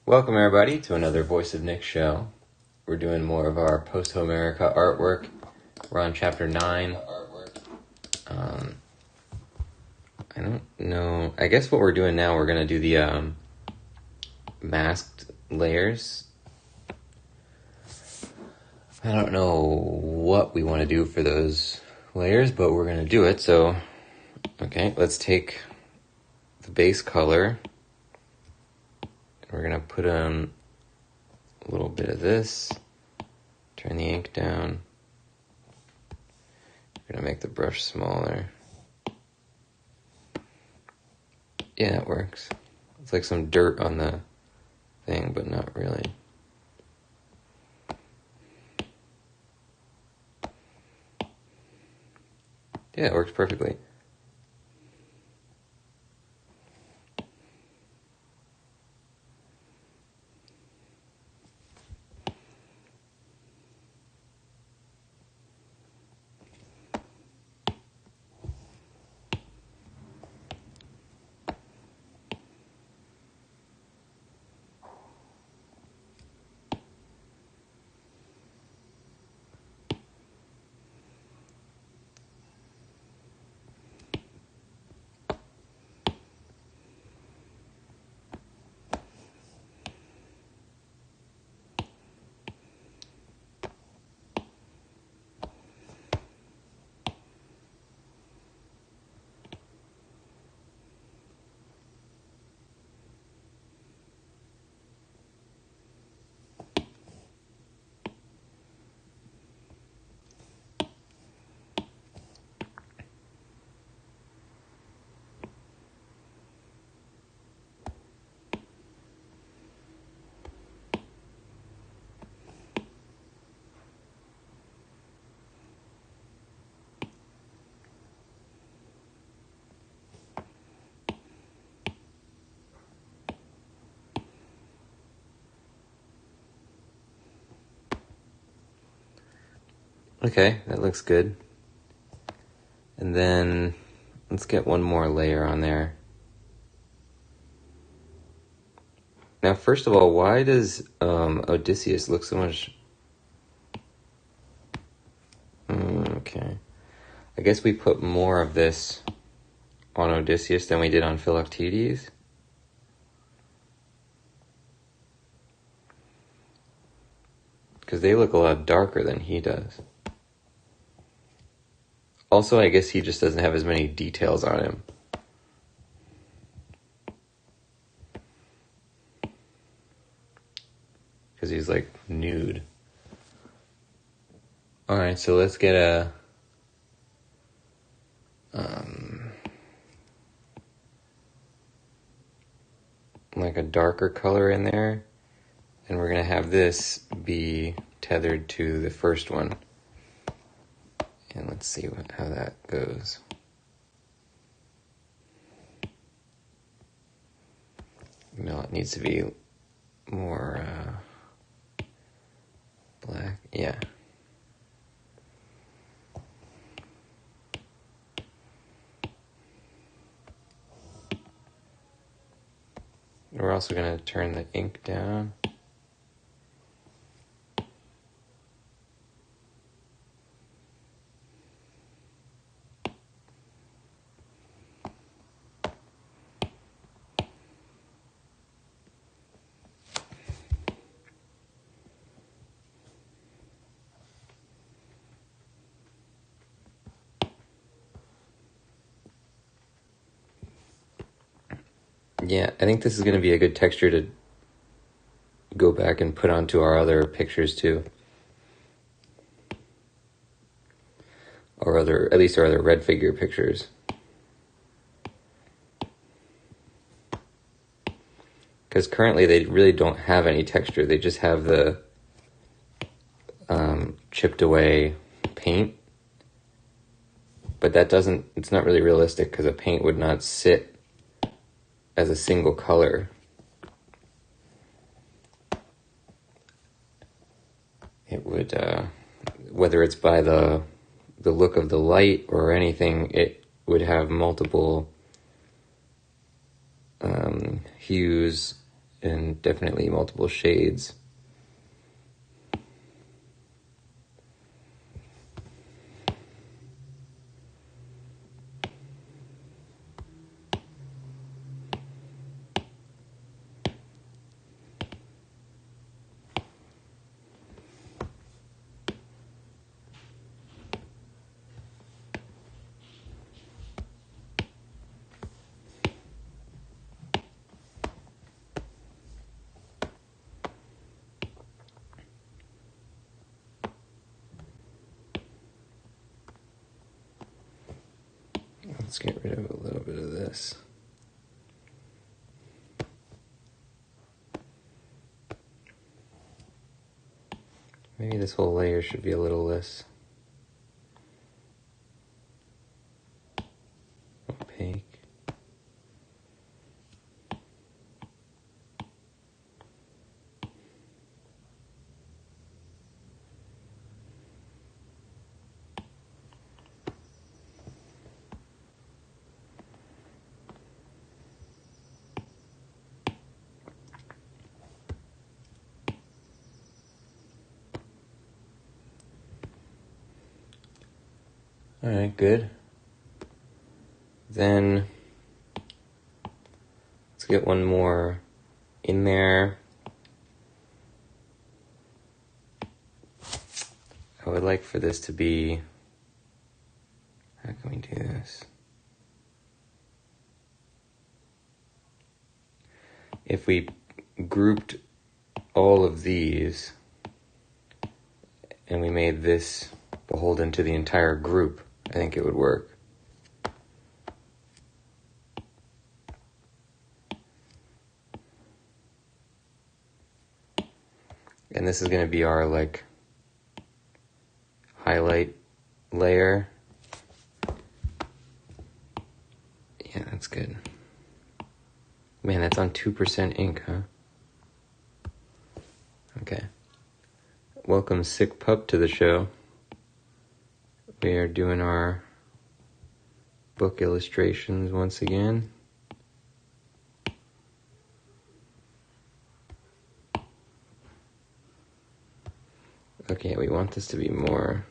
Welcome everybody to another Voice of Nick show. We're doing more of our Posthomerica artwork. We're on chapter 9. I don't know. I guess what we're doing now, we're going to do the masked layers. I don't know what we want to do for those layers, but we're going to do it. So, okay, let's take the base color. We're going to put on a little bit of this. Turn the ink down. We're going to make the brush smaller. Yeah, it works. It's like some dirt on the thing, but not really. Yeah, it works perfectly. Okay, that looks good. And then let's get one more layer on there. Now, first of all, why does Odysseus look so much... Okay. I guess we put more of this on Odysseus than we did on Philoctetes. Because they look a lot darker than he does. Also, I guess he just doesn't have as many details on him. Because he's like nude. Alright, so let's get a... like a darker color in there. And we're going to have this be tethered to the first one. And let's see how that goes. No, it needs to be more black. Yeah. We're also going to turn the ink down. Yeah, I think this is going to be a good texture to go back and put onto our other pictures too. Or at least our other red figure pictures. Because currently they really don't have any texture. They just have the chipped away paint. But that it's not really realistic because a paint would not sit as a single color. It would, whether it's by the look of the light or anything, it would have multiple hues and definitely multiple shades. Let's get rid of a little bit of this. Maybe this whole layer should be a little less opaque. All right, good. Then let's get one more in there. I would like for this to be, how can we do this? If we grouped all of these and we made this beholden to the entire group, I think it would work. And this is going to be our like highlight layer. Yeah, that's good. Man, that's on 2% ink, huh? Okay. Welcome Sick Pup to the show. We are doing our book illustrations once again. Okay, we want this to be more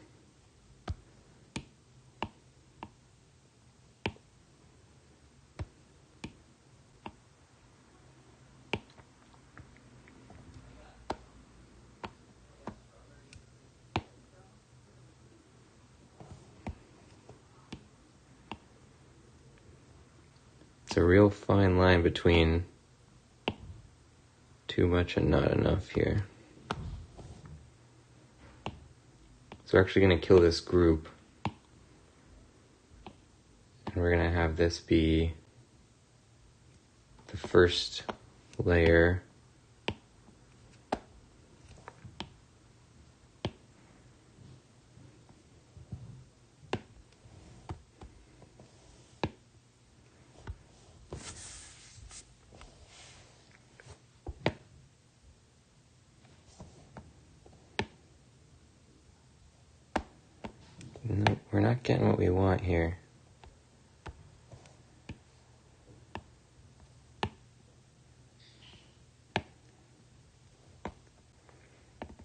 it's a real fine line between too much and not enough here. So we're actually going to kill this group. And we're going to have this be the first layer. No, we're not getting what we want here.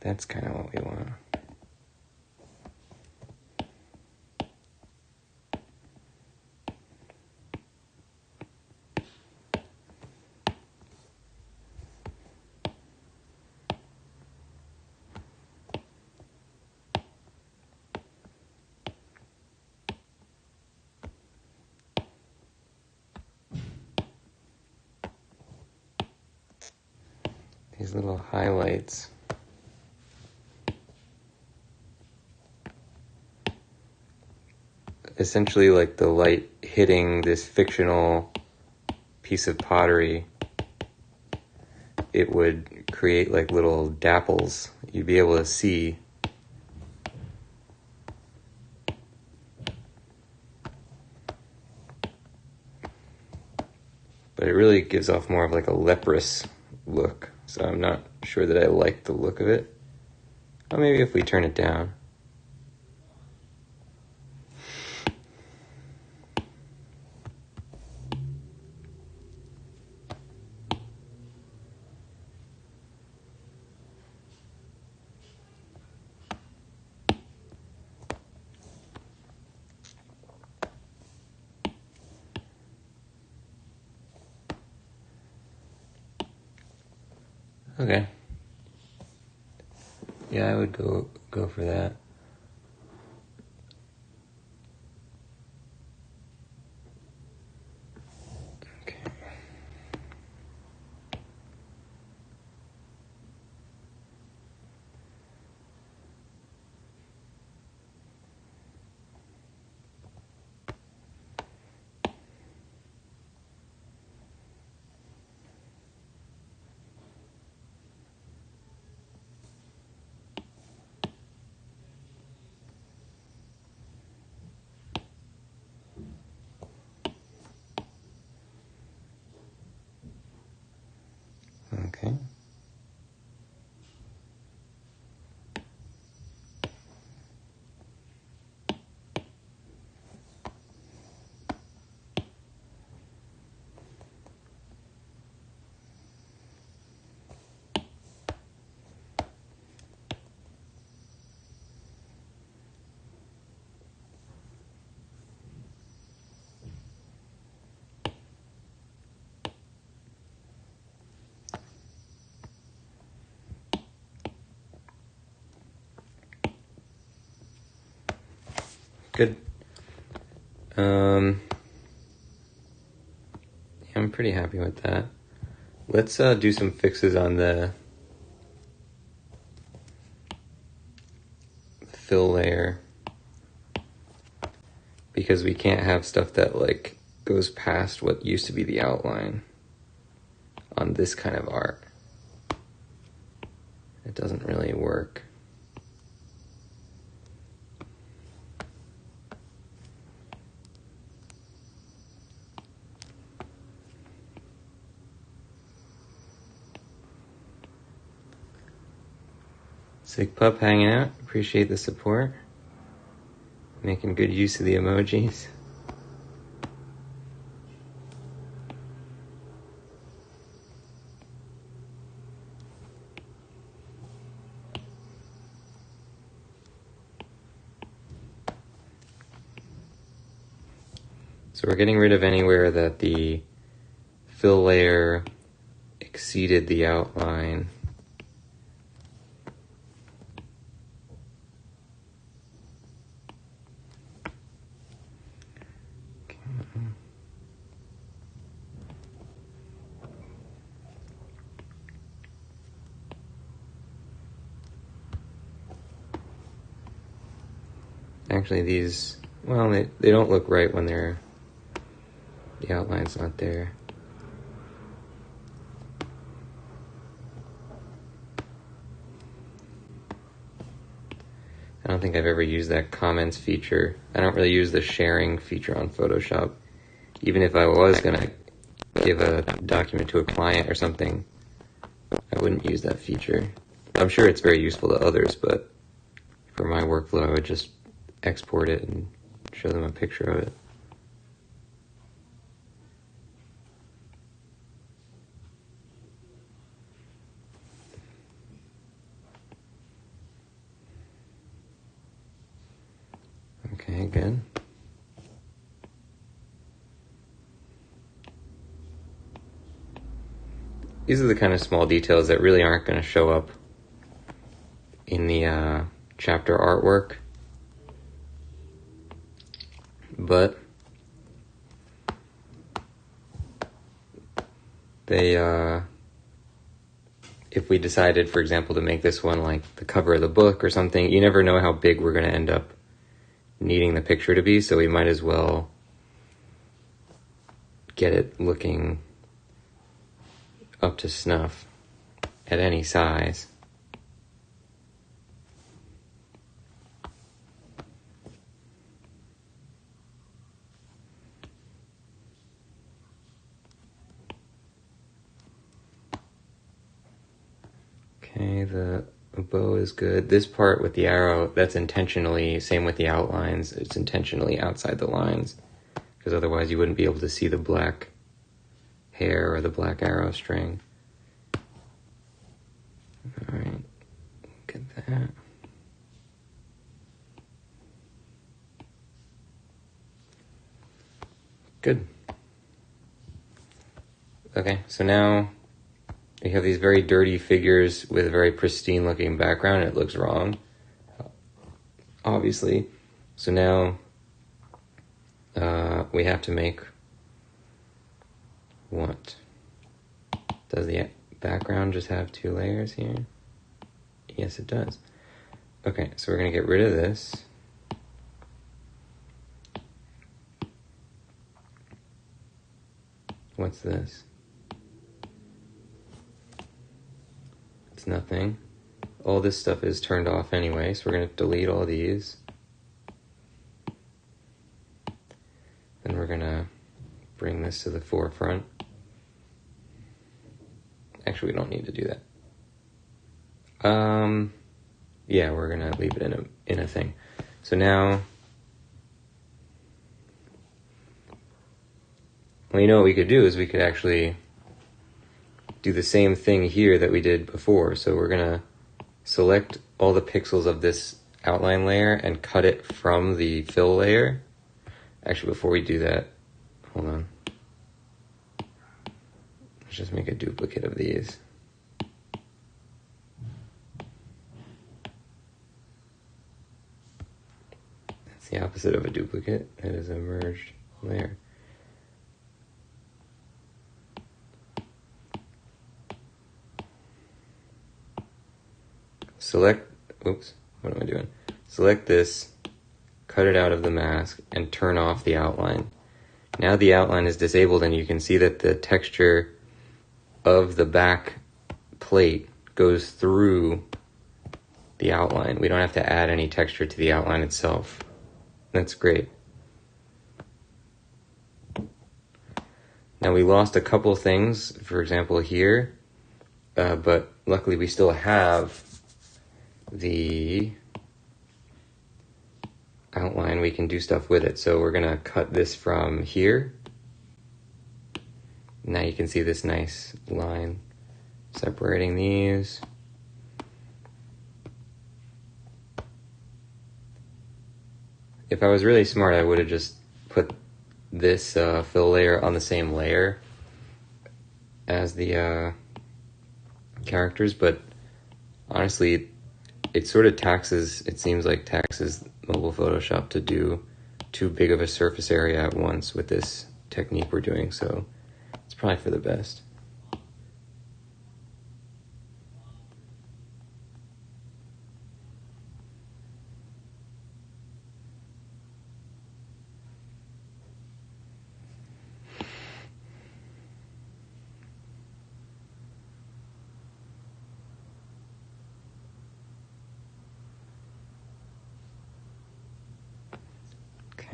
That's kind of what we want. These little highlights. Essentially like the light hitting this fictional piece of pottery, it would create like little dapples you'd be able to see. But it really gives off more of like a leprous look, so I'm not sure that I like the look of it. Or maybe if we turn it down. Okay. Yeah, I would go for that. Okay. Okay. Good. Yeah, I'm pretty happy with that. Let's do some fixes on the fill layer, because we can't have stuff that like goes past what used to be the outline on this kind of art. It doesn't really work. Sick Pup hanging out. Appreciate the support. Making good use of the emojis. So we're getting rid of anywhere that the fill layer exceeded the outline. Actually, these, well, they don't look right when the outline's not there. I don't think I've ever used that comments feature. I don't really use the sharing feature on Photoshop. Even if I was going to give a document to a client or something, I wouldn't use that feature. I'm sure it's very useful to others, but for my workflow, I would just export it and show them a picture of it. Okay, good. These are the kind of small details that really aren't going to show up in the chapter artwork. But they, if we decided, for example, to make this one like the cover of the book or something, you never know how big we're going to end up needing the picture to be, so we might as well get it looking up to snuff at any size. Okay, the bow is good. This part with the arrow, that's intentionally, same with the outlines, it's intentionally outside the lines, because otherwise you wouldn't be able to see the black hair or the black arrow string. Alright, get that. Good. Okay, so now we have these very dirty figures with a very pristine looking background, and it looks wrong, obviously. So now we have to make what? Does the background just have 2 layers here? Yes, it does. Okay, so we're going to get rid of this. What's this? It's nothing. All this stuff is turned off anyway, so we're going to delete all these. Then we're going to bring this to the forefront. Actually, we don't need to do that. Yeah, we're going to leave it in a thing. So now, well, you know what we could do is we could actually do the same thing here that we did before. So we're going to select all the pixels of this outline layer and cut it from the fill layer. Actually, before we do that, hold on. Let's just make a duplicate of these. That's the opposite of a duplicate. It is a merged layer. Select, oops, what am I doing? Select this, cut it out of the mask, and turn off the outline. Now the outline is disabled, and you can see that the texture of the back plate goes through the outline. We don't have to add any texture to the outline itself. That's great. Now we lost a couple things, for example here, but luckily we still have the outline. We can do stuff with it. So we're going to cut this from here. Now you can see this nice line separating these. If I was really smart, I would have just put this fill layer on the same layer as the characters, but honestly, it sort of seems like taxes mobile Photoshop to do too big of a surface area at once with this technique we're doing, so it's probably for the best.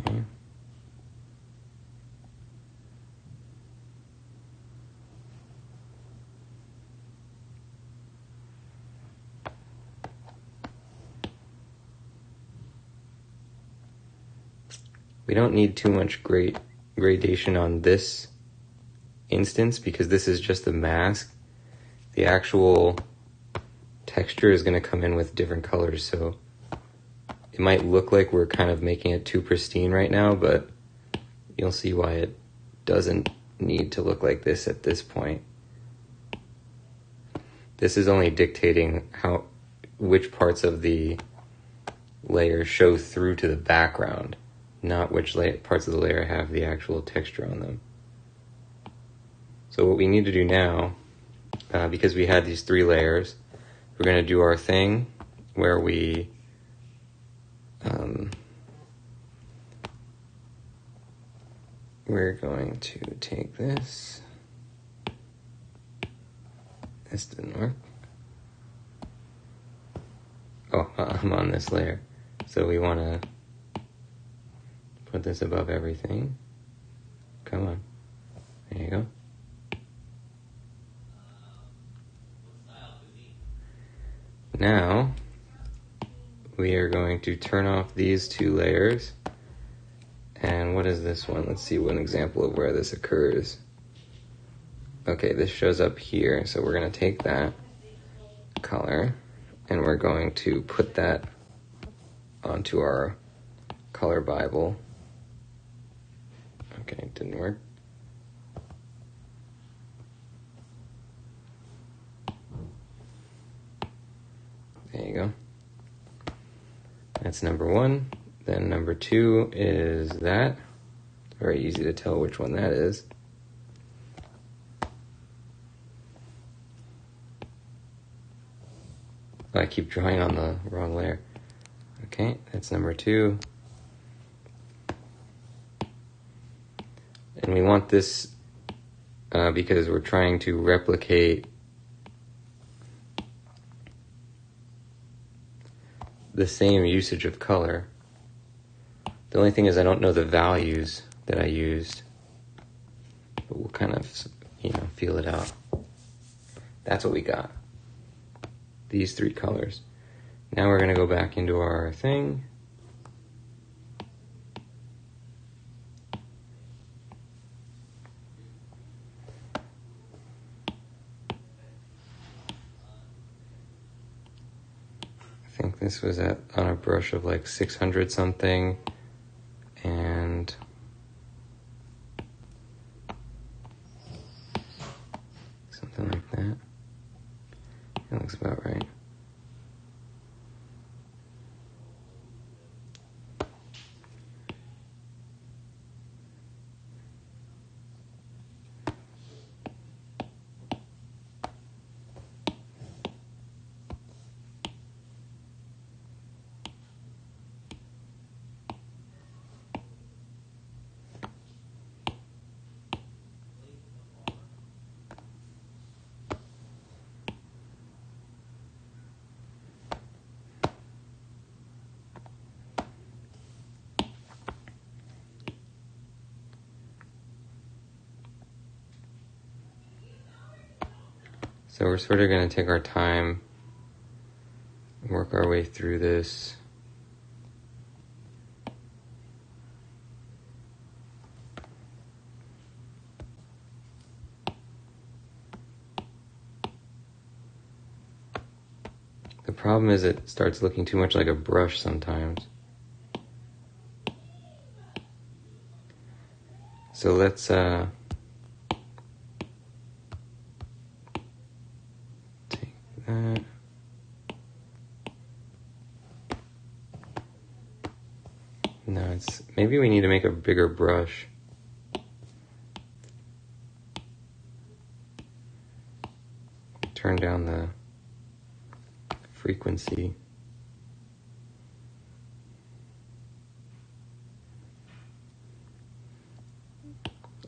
Okay. We don't need too much gradation on this instance because this is just the mask. The actual texture is going to come in with different colors, so it might look like we're kind of making it too pristine right now, but you'll see why it doesn't need to look like this at this point. This is only dictating which parts of the layer show through to the background, not which parts of the layer have the actual texture on them. So what we need to do now, because we had these 3 layers, we're going to do our thing where we we're going to take this. This didn't work. Oh, I'm on this layer. So we want to put this above everything. Come on. There you go. Now, we are going to turn off these 2 layers. And what is this one? Let's see one example of where this occurs. Okay, this shows up here. So we're going to take that color and we're going to put that onto our color Bible. Okay, it didn't work. There you go. That's number 1. Then number 2 is that. Very easy to tell which one that is. I keep drawing on the wrong layer. Okay, that's number 2. And we want this because we're trying to replicate the same usage of color. The only thing is I don't know the values that I used, but we'll kind of, feel it out. That's what we got. These 3 colors. Now we're going to go back into our thing. I think this was on a brush of like 600 something, and something like that. That looks about right. So we're sort of going to take our time, work our way through this. The problem is it starts looking too much like a brush sometimes. So let's take that. No, maybe we need to make a bigger brush. Turn down the frequency.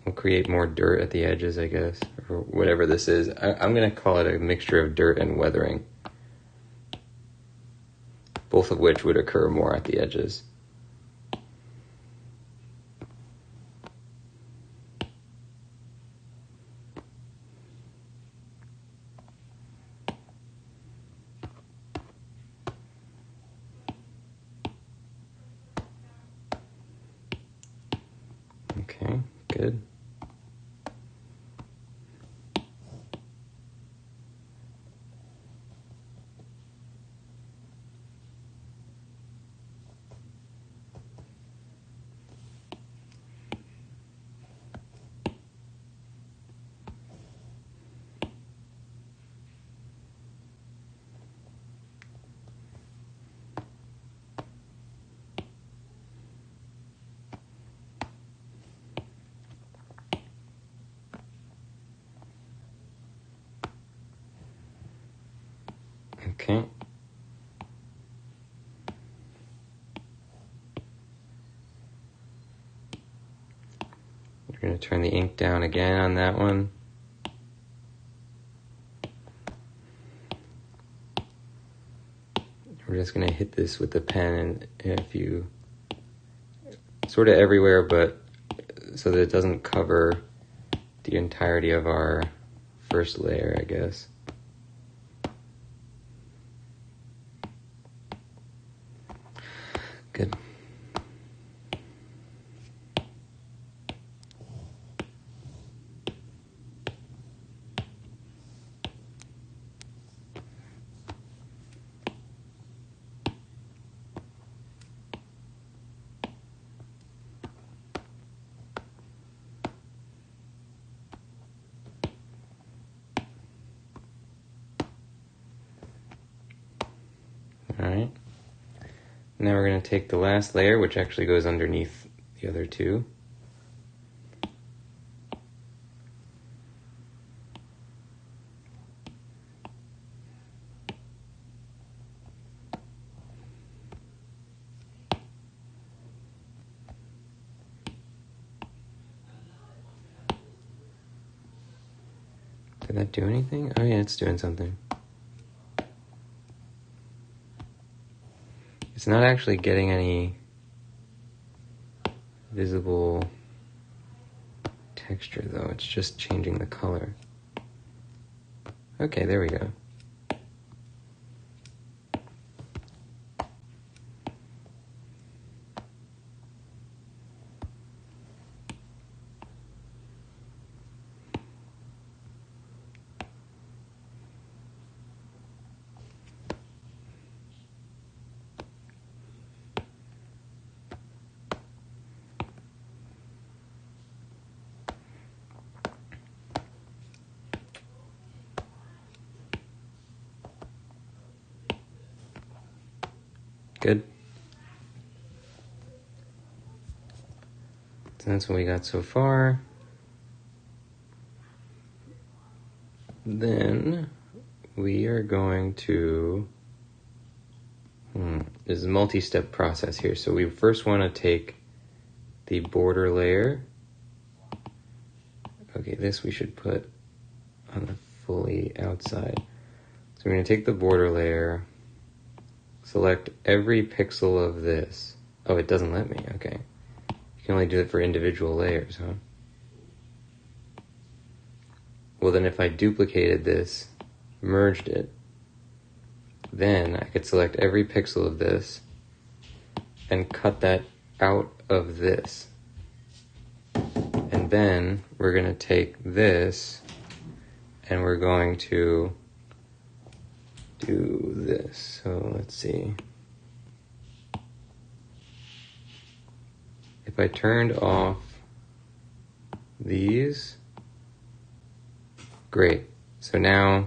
We'll create more dirt at the edges, I guess, or whatever this is. I'm going to call it a mixture of dirt and weathering, both of which would occur more at the edges. Okay, good. Okay. We're going to turn the ink down again on that one. We're just going to hit this with the pen and if you sort of everywhere, but so that it doesn't cover the entirety of our first layer, I guess. Good. Alright. Now we're going to take the last layer, which actually goes underneath the other two. Did that do anything? Oh yeah, it's doing something. It's not actually getting any visible texture though, it's just changing the color. Okay, there we go. Good. So that's what we got so far. Then we are going to, this is a multi-step process here. So we first want to take the border layer. Okay, this we should put on the fully outside. So we're going to take the border layer, select every pixel of this. Oh, it doesn't let me, okay. You can only do it for individual layers, huh? Well, then if I duplicated this, merged it, then I could select every pixel of this and cut that out of this. And then we're going to take this and we're going to do this. So let's see. If I turned off these, great. So now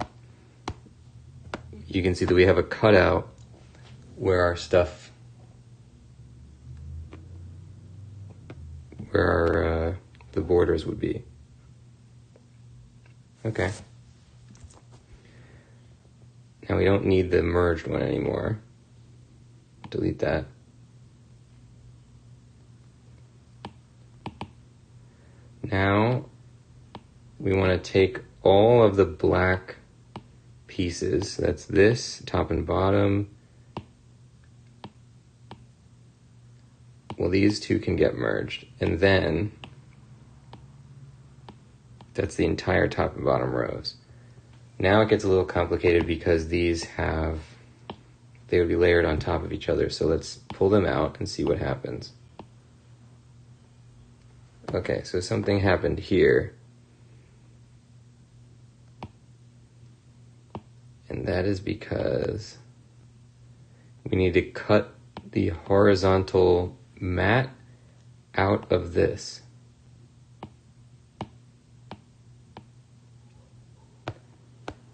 you can see that we have a cutout where our stuff, where our the borders would be. Okay. Now we don't need the merged one anymore. Delete that. Now we want to take all of the black pieces, so that's this, top and bottom. Well, these two can get merged, and then that's the entire top and bottom rows. Now it gets a little complicated because these they would be layered on top of each other. So let's pull them out and see what happens. Okay, so something happened here. And that is because we need to cut the horizontal mat out of this.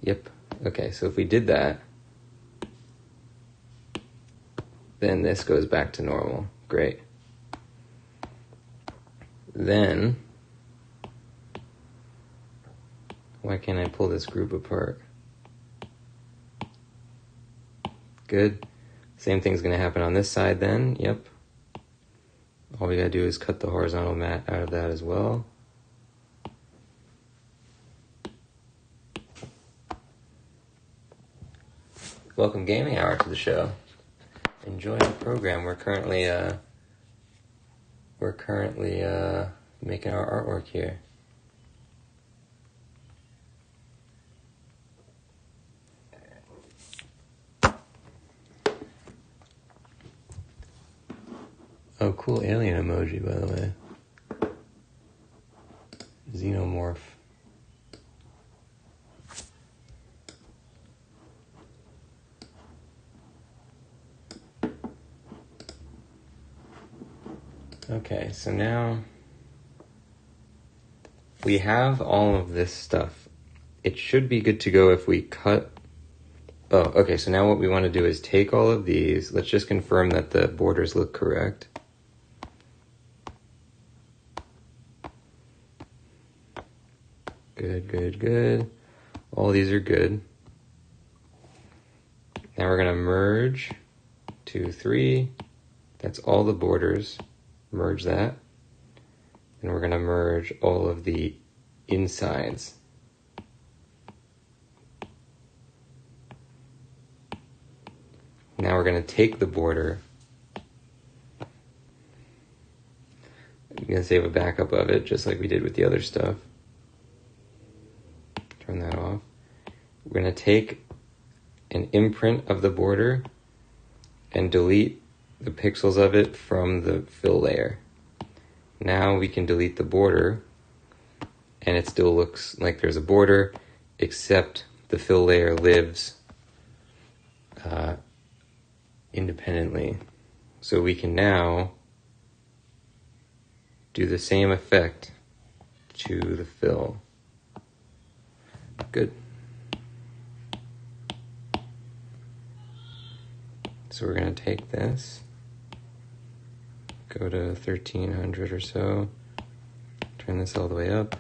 Yep. Okay, so if we did that, then this goes back to normal. Great. Then, why can't I pull this group apart? Good. Same thing's going to happen on this side then. Yep. All we got to do is cut the horizontal mat out of that as well. Welcome Gaming Hour to the show. Enjoy the program. We're currently making our artwork here. Oh, cool alien emoji, by the way. Xenomorph. Okay, so now we have all of this stuff. It should be good to go if we cut Oh, okay, so now what we want to do is take all of these. Let's just confirm that the borders look correct. Good, good, good. All these are good. Now we're going to merge 2, 3. That's all the borders. Merge that. And we're going to merge all of the insides. Now we're going to take the border. I'm going to save a backup of it, just like we did with the other stuff. Turn that off. We're going to take an imprint of the border and delete the pixels of it from the fill layer. Now we can delete the border, and it still looks like there's a border, except the fill layer lives independently. So we can now do the same effect to the fill. Good. So we're going to take this, go to 1300 or so, turn this all the way up.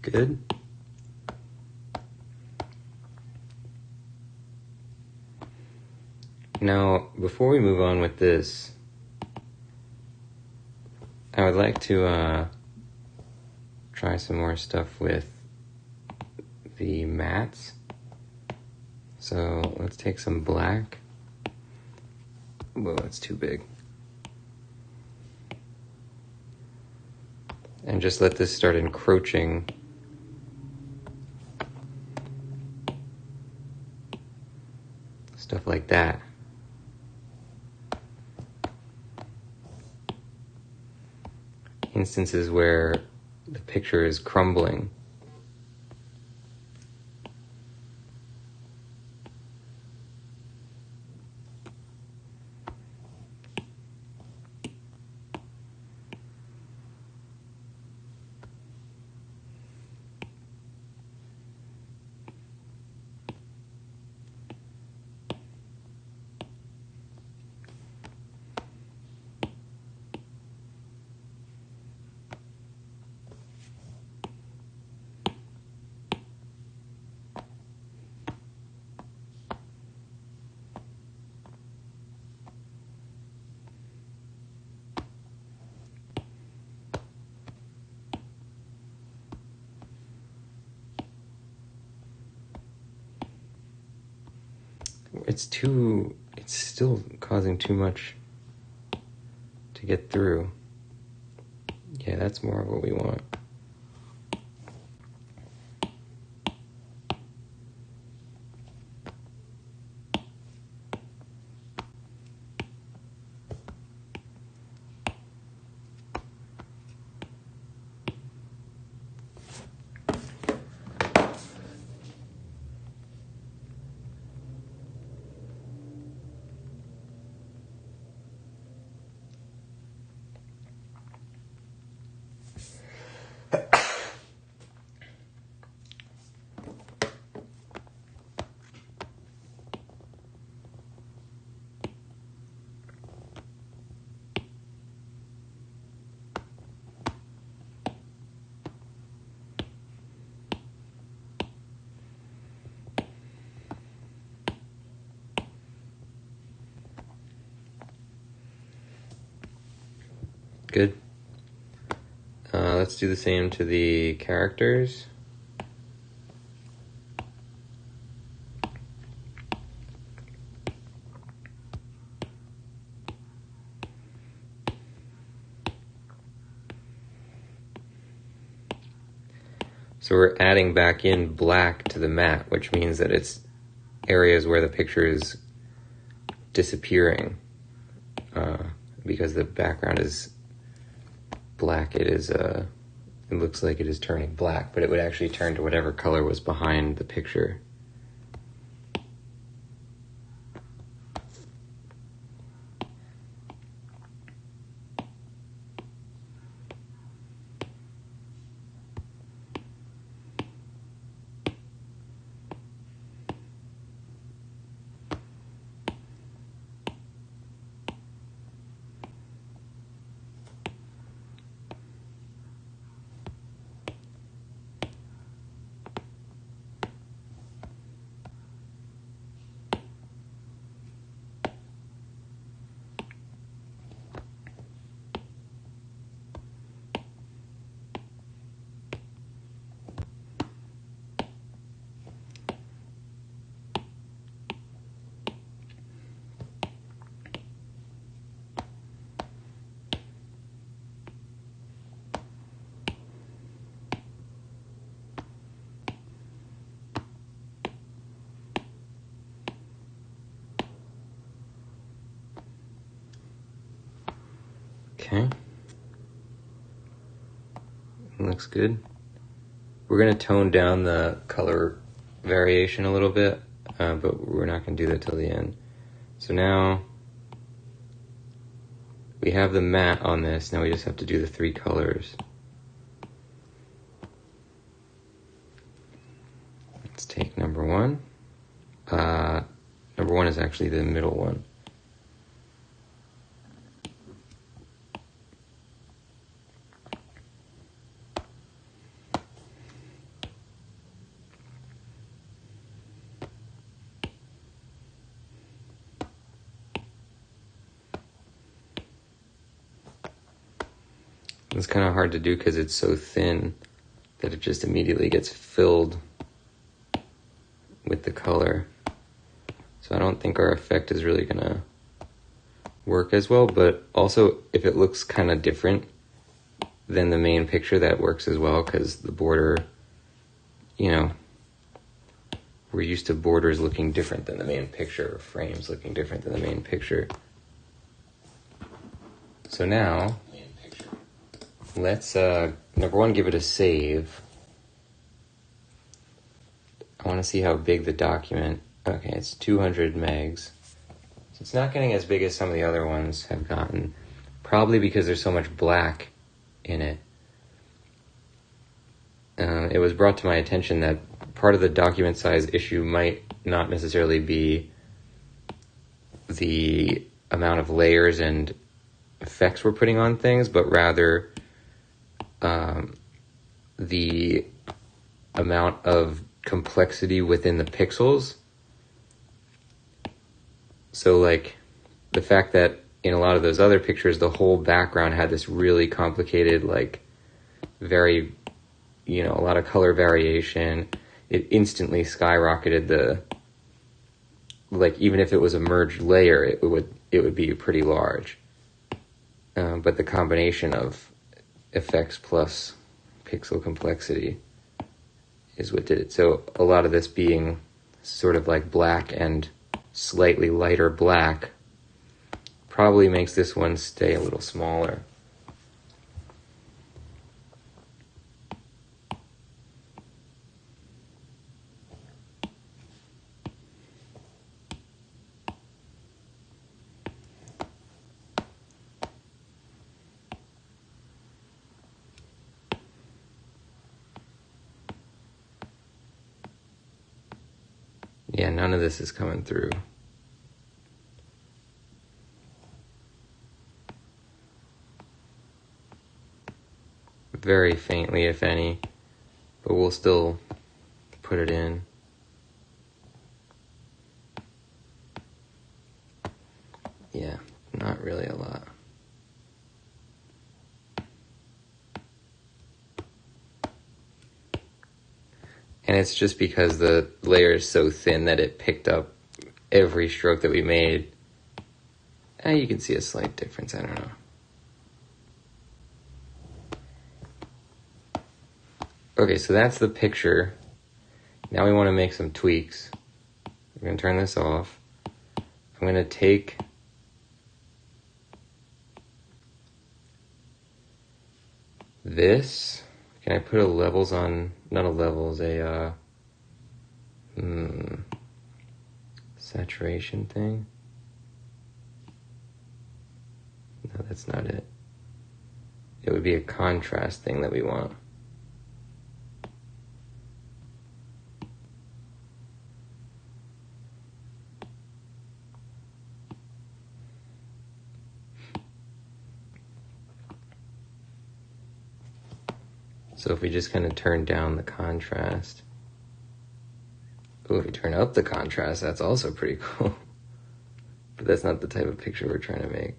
Good. Now, before we move on with this, I would like to try some more stuff with the mattes. So let's take some black. Whoa, that's too big. And just let this start encroaching. Stuff like that. Instances where the picture is crumbling. It's still causing too much to get through. Yeah, that's more of what we want. Good. Let's do the same to the characters. So we're adding back in black to the matte, which means that it's areas where the picture is disappearing. Because the background is black, it looks like it is turning black, but it would actually turn to whatever color was behind the picture. Okay. Looks good. We're going to tone down the color variation a little bit, but we're not going to do that till the end. So now we have the matte on this. Now we just have to do the 3 colors. Let's take number 1. Number 1 is actually the middle one. It's kind of hard to do because it's so thin that it just immediately gets filled with the color. So I don't think our effect is really going to work as well, but also if it looks kind of different than the main picture, that works as well because the border, you know, we're used to borders looking different than the main picture, or frames looking different than the main picture. So now, let's, number 1, give it a save. I want to see how big the document, okay, it's 200 megs. So it's not getting as big as some of the other ones have gotten, probably because there's so much black in it. It was brought to my attention that part of the document size issue might not necessarily be the amount of layers and effects we're putting on things, but rather the amount of complexity within the pixels. So like the fact that in a lot of those other pictures, the whole background had this really complicated, like very, you know, a lot of color variation. It instantly skyrocketed the, like even if it was a merged layer, it would be pretty large. But the combination of effects plus pixel complexity is what did it. So a lot of this being sort of like black and slightly lighter black probably makes this one stay a little smaller. Yeah, none of this is coming through. Very faintly, if any, but we'll still put it in. Yeah, not really a lot. And it's just because the layer is so thin that it picked up every stroke that we made. You can see a slight difference, I don't know. Okay, so that's the picture. Now we want to make some tweaks. We're going to turn this off. I'm going to take this. Can I put a levels on, not a levels, a saturation thing? No, that's not it. It would be a contrast thing that we want. So if we just kind of turn down the contrast. Oh, if we turn up the contrast, that's also pretty cool. But that's not the type of picture we're trying to make.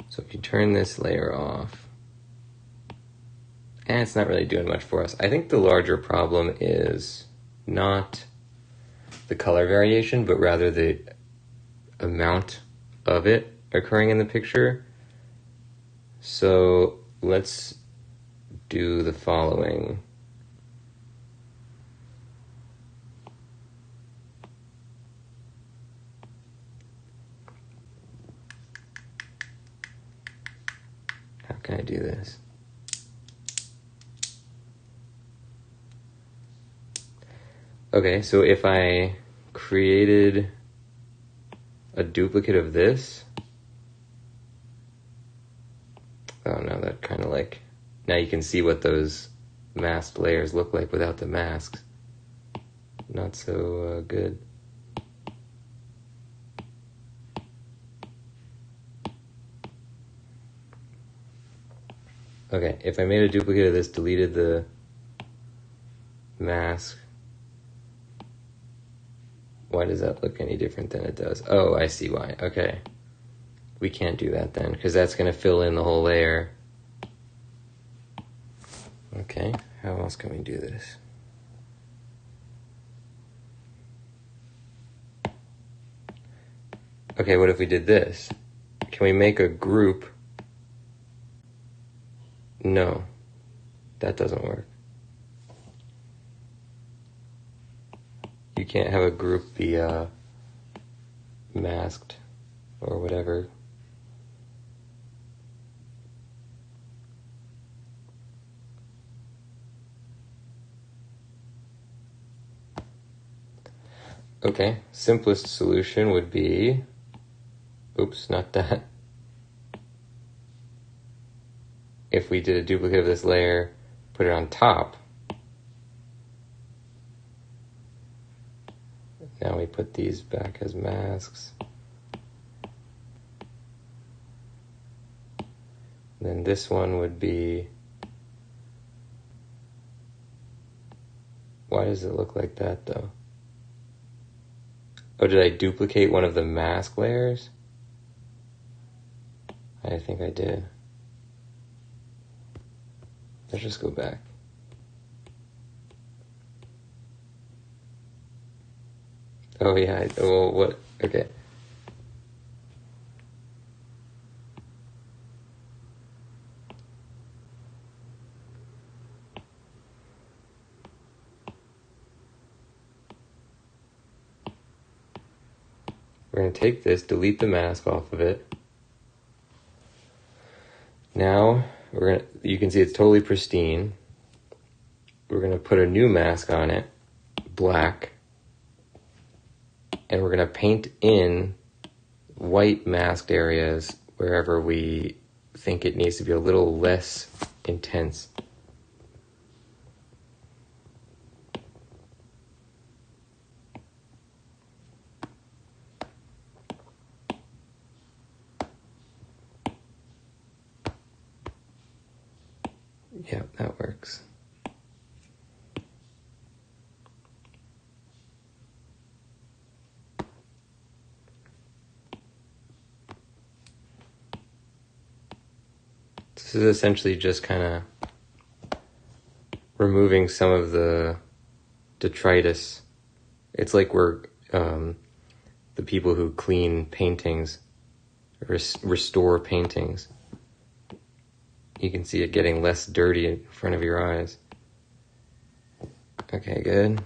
So if you turn this layer off, and it's not really doing much for us. I think the larger problem is not the color variation, but rather the amount of it occurring in the picture. So let's do the following. How can I do this? Okay, so if I created a duplicate of this, oh no, that kind of like, now you can see what those masked layers look like without the masks. Not so good. Okay, if I made a duplicate of this, deleted the mask, why does that look any different than it does? Oh, I see why. Okay. We can't do that then, because that's going to fill in the whole layer. Okay, how else can we do this? Okay, what if we did this? Can we make a group? No, that doesn't work. You can't have a group be masked or whatever. Okay, simplest solution would be, oops, not that. If we did a duplicate of this layer, put it on top. Now we put these back as masks. Then this one would be, why does it look like that though? Oh, did I duplicate one of the mask layers? I think I did. Let's just go back. Oh yeah, well, what, okay. We're going to take this, delete the mask off of it. Now, you can see it's totally pristine. We're going to put a new mask on it, black. And we're going to paint in white masked areas wherever we think it needs to be a little less intense. Yeah, that works. This is essentially just kind of removing some of the detritus. It's like we're the people who clean paintings, restore paintings. You can see it getting less dirty in front of your eyes. Okay, good.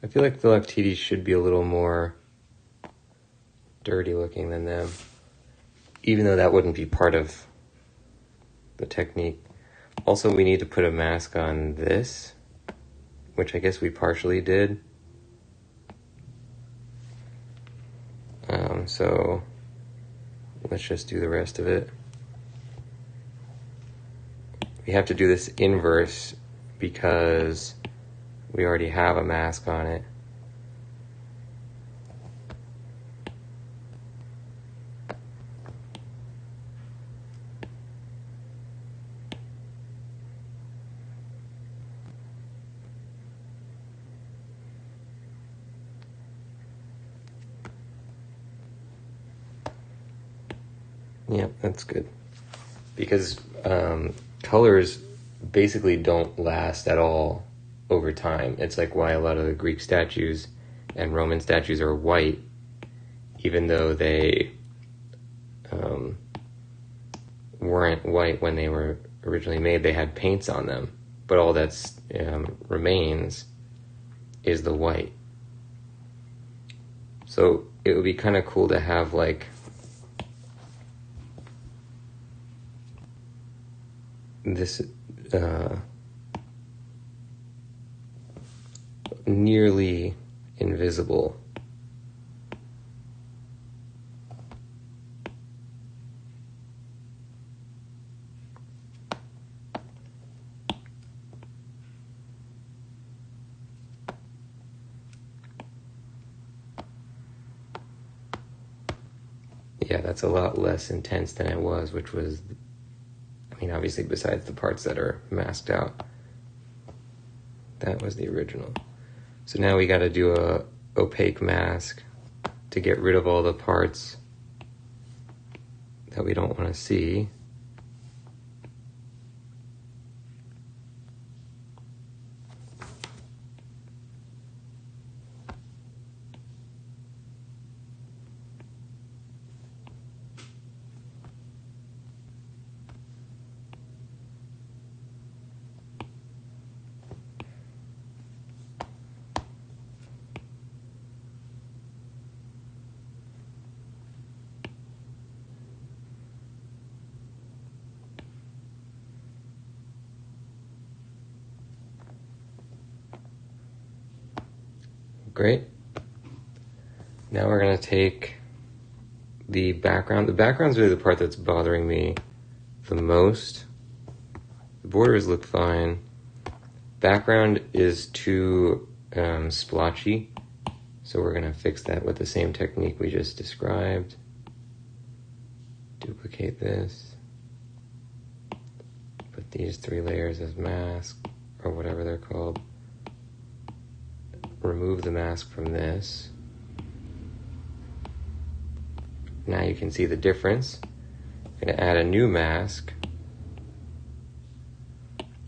I feel like the Lactides should be a little more dirty looking than them, even though that wouldn't be part of the technique. Also, we need to put a mask on this, which I guess we partially did. So let's just do the rest of it. We have to do this inverse because we already have a mask on it. Yeah, that's good. Because colors basically don't last at all over time. It's like why a lot of the Greek statues and Roman statues are white, even though they weren't white when they were originally made. They had paints on them, but all that remains is the white. So it would be kind of cool to have like this nearly invisible yeah, that's a lot less intense than it was, which was, I mean, obviously besides the parts that are masked out. That was the original. So now we got to do a opaque mask to get rid of all the parts that we don't want to see. Great. Now we're going to take the background. The background's really the part that's bothering me the most. The borders look fine. Background is too splotchy, so we're going to fix that with the same technique we just described. Duplicate this. Put these 3 layers as mask, or whatever they're called. Remove the mask from this. Now you can see the difference. I'm going to add a new mask.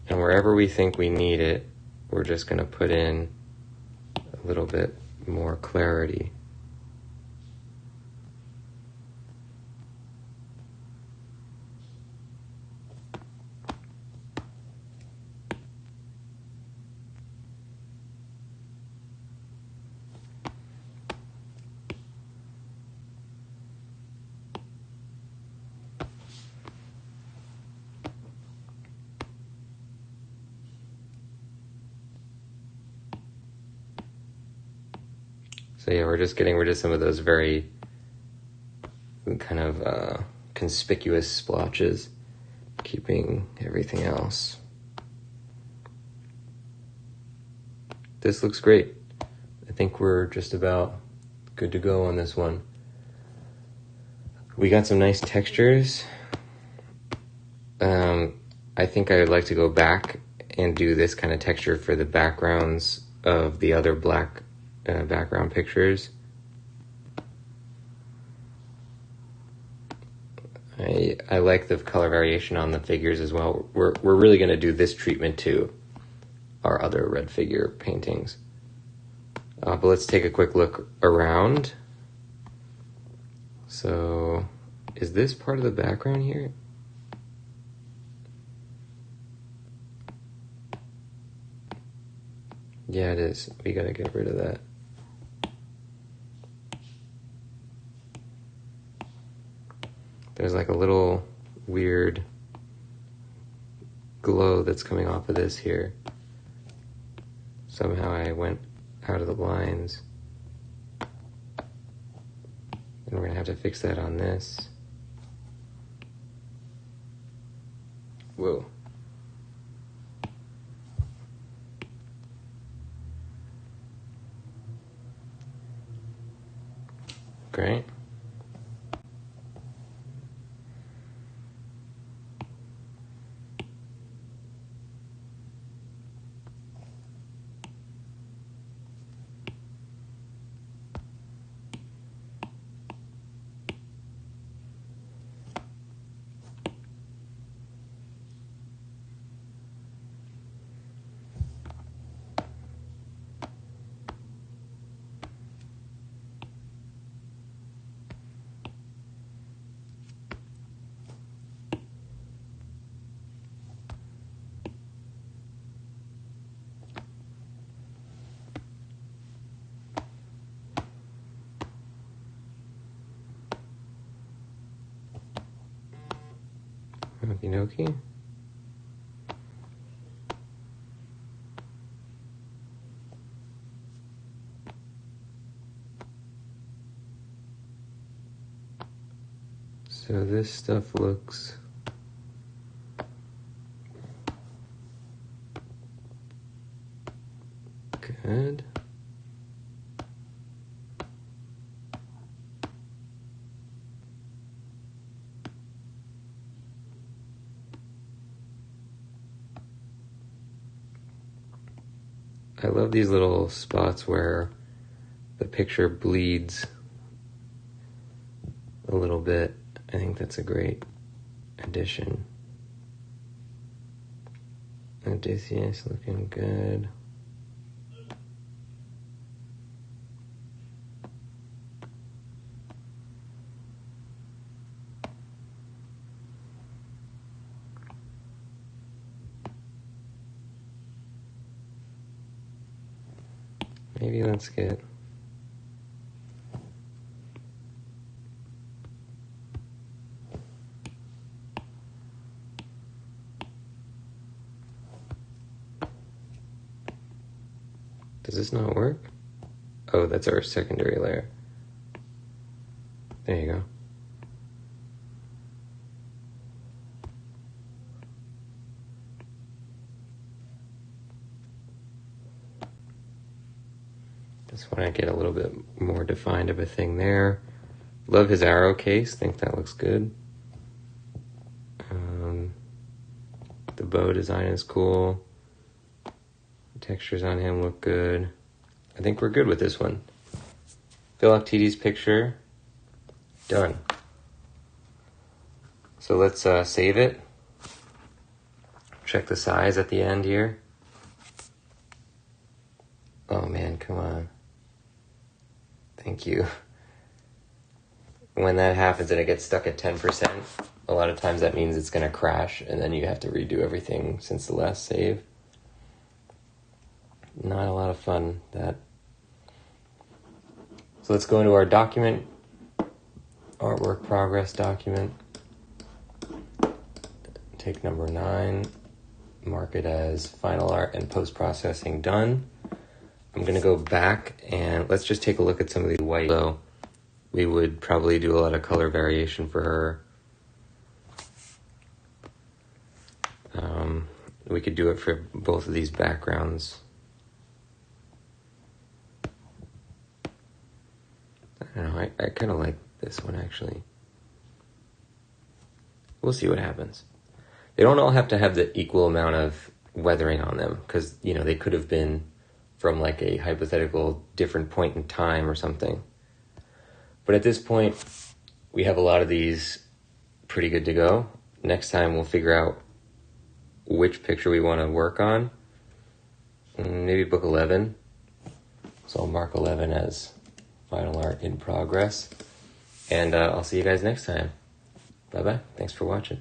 And wherever we think we need it, we're just going to put in a little bit more clarity. So yeah, we're just getting rid of some of those very kind of conspicuous splotches, keeping everything else. This looks great. I think we're just about good to go on this one. We got some nice textures. I think I would like to go back and do this kind of texture for the backgrounds of the other black background pictures. I like the color variation on the figures as well. We're really going to do this treatment to our other red figure paintings. But let's take a quick look around. So, is this part of the background here? Yeah, it is. We gotta get rid of that. There's like a little weird glow that's coming off of this here. Somehow I went out of the lines. And we're gonna have to fix that on this. Whoa. Great. Okie dokie. So this stuff looks good. I love these little spots where the picture bleeds a little bit. I think that's a great addition. Odysseus looking good. Maybe let's get Does this not work? Oh, that's our secondary layer. There you go. Just want to get a little bit more defined of a thing there. Love his arrow case. Think that looks good. The bow design is cool. The textures on him look good. I think we're good with this one. Philoctetes picture. Done. So let's save it. Check the size at the end here. Oh man, come on. Thank you. When that happens and it gets stuck at 10%, a lot of times that means it's going to crash and then you have to redo everything since the last save. Not a lot of fun, that. So let's go into our document, artwork progress document. Take number 9, mark it as final art and post-processing done. I'm going to go back and let's just take a look at some of the white. So we would probably do a lot of color variation for her. We could do it for both of these backgrounds. I don't know, I kind of like this one actually. We'll see what happens. They don't all have to have the equal amount of weathering on them because, you know, they could have been from like a hypothetical different point in time or something. But at this point, we have a lot of these pretty good to go. Next time we'll figure out which picture we want to work on. Maybe book 11. So I'll mark 11 as final art in progress. And I'll see you guys next time. Bye-bye. Thanks for watching.